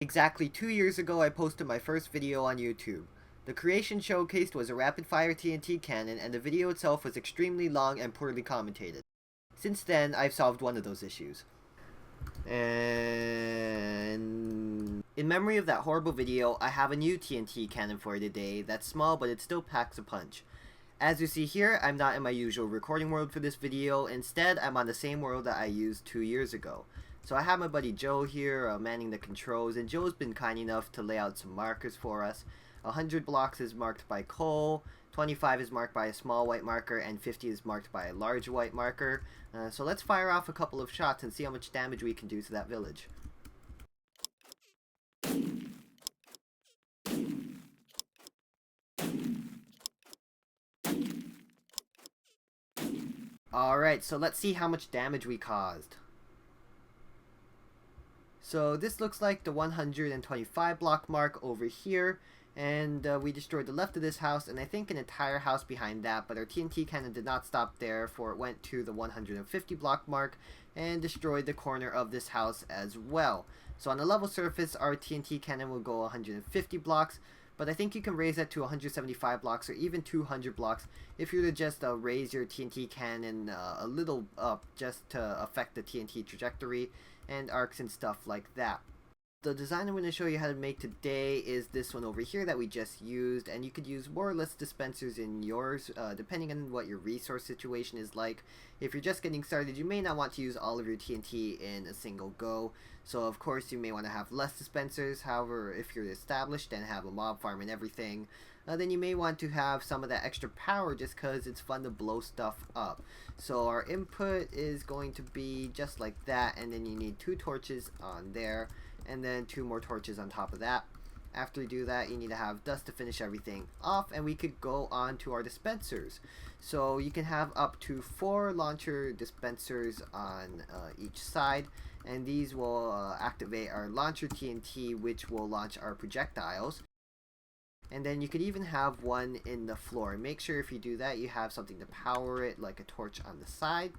Exactly 2 years ago I posted my first video on YouTube. The creation showcased was a rapid-fire TNT cannon, and the video itself was extremely long and poorly commentated. Since then, I've solved one of those issues. And in memory of that horrible video, I have a new TNT cannon for today that's small, but it still packs a punch. As you see here, I'm not in my usual recording world for this video. Instead, I'm on the same world that I used 2 years ago. So I have my buddy Joe here manning the controls, and Joe's been kind enough to lay out some markers for us. 100 blocks is marked by coal, 25 is marked by a small white marker, and 50 is marked by a large white marker. So let's fire off a couple of shots and see how much damage we can do to that village. Alright, so let's see how much damage we caused. So this looks like the 125 block mark over here, and we destroyed the left of this house and I think an entire house behind that, but our TNT cannon did not stop there, for it went to the 150 block mark and destroyed the corner of this house as well. So on a level surface, our TNT cannon will go 150 blocks, but I think you can raise that to 175 blocks or even 200 blocks if you were to just raise your TNT cannon a little up just to affect the TNT trajectory and arcs and stuff like that. The design I'm going to show you how to make today is this one over here that we just used, and you could use more or less dispensers in yours depending on what your resource situation is like. If you're just getting started, you may not want to use all of your TNT in a single go, so of course you may want to have less dispensers. However, if you're established and have a mob farm and everything, then you may want to have some of that extra power just because it's fun to blow stuff up. So our input is going to be just like that, and then you need 2 torches on there, and then 2 more torches on top of that. After you do that, you need to have dust to finish everything off, and we could go on to our dispensers. So you can have up to 4 launcher dispensers on each side, and these will activate our launcher TNT, which will launch our projectiles. And then you could even have one in the floor. Make sure if you do that you have something to power it, like a torch on the side.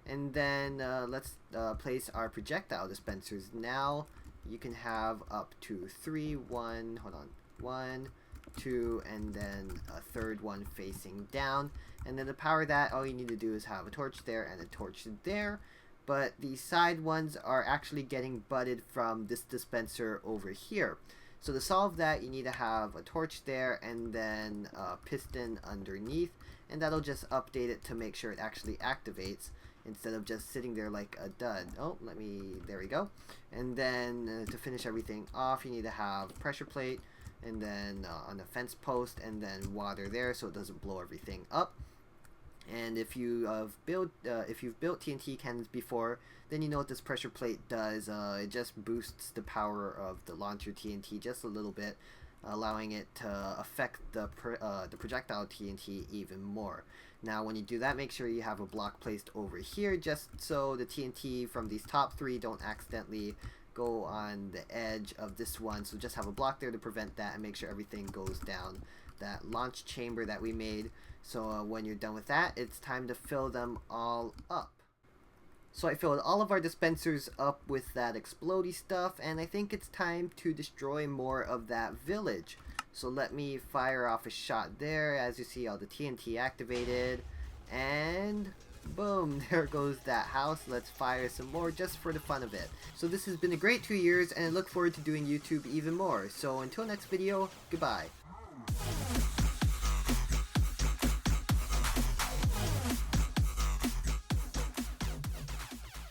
And then let's place our projectile dispensers. Now you can have up to 3, 1, 2, and then a third one facing down. And then to power that, all you need to do is have a torch there and a torch there. But the side ones are actually getting butted from this dispenser over here. So to solve that, you need to have a torch there and then a piston underneath, and that'll just update it to make sure it actually activates instead of just sitting there like a dud. Oh, there we go. And then to finish everything off, you need to have pressure plate, and then on the fence post, and then water there so it doesn't blow everything up. And if you've built TNT cannons before, then you know what this pressure plate does. It just boosts the power of the launcher TNT just a little bit, allowing it to affect the projectile TNT even more. Now when you do that, make sure you have a block placed over here just so the TNT from these top 3 don't accidentally go on the edge of this one. So just have a block there to prevent that, and make sure everything goes down that launch chamber that we made. So when you're done with that, it's time to fill them all up. So I filled all of our dispensers up with that explodey stuff, and I think it's time to destroy more of that village. So let me fire off a shot there. As you see, all the TNT activated, and boom, there goes that house. Let's fire some more just for the fun of it. So this has been a great 2 years, and I look forward to doing YouTube even more. So until next video, goodbye.